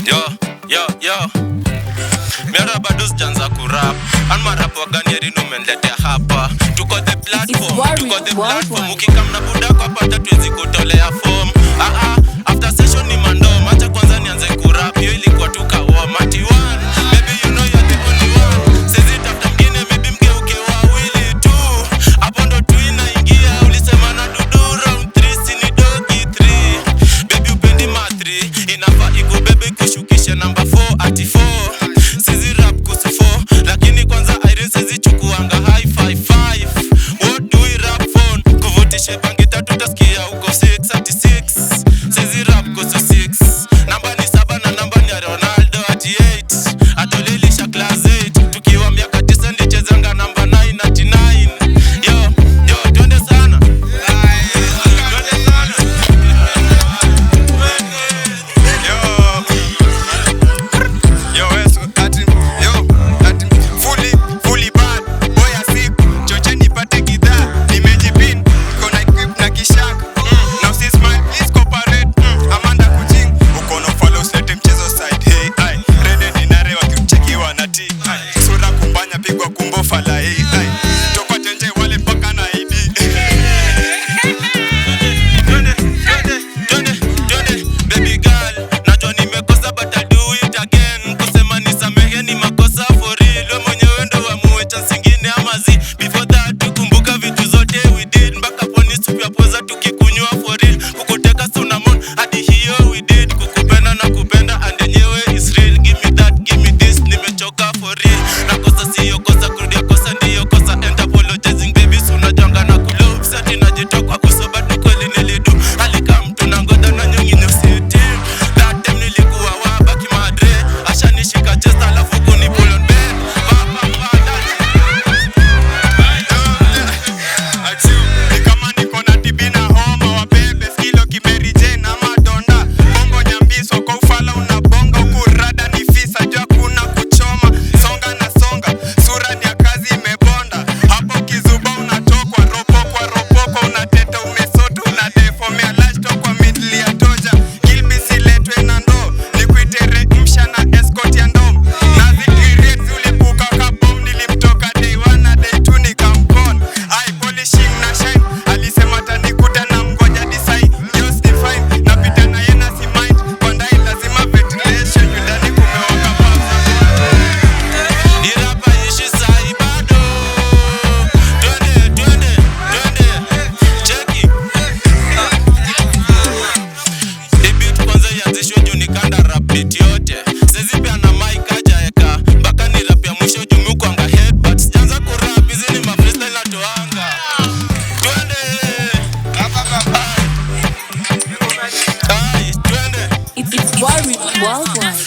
Yo Miara bado sijaanza kurap. Anma rap wagani erino menletea hapa. Tuko the platform. Ukikamna budako hapa tatuwezi kutolea form. After session ni mandom. Acha kwanza nianze kurap. Yo ilikuwa tukawa mati one. Baby you know you're the only one. Sezi tafta mgine maybe mgeuke wawili tu. Hapo ndo tu inaingia. Ulisema na dudu round 3 sini dogi 3. Baby upendi ma 3. Inafaa ikubebe kushukisha number 4 ati 4. Sezi rap kusu 4. Lakini kwanza Irene sezi chukuanga high 5-5. What do we rap for? Kuvutishe bangi tatu tasikia uko 6 ati 6. Sezi rap kusu 6. Namba ni 7 na namba ni Ronaldo ati 8. Atolilisha class 8. Tukiwa miaka 9 ndichezanga namba 9 ati 9. Yo, twende sana. Worldwide.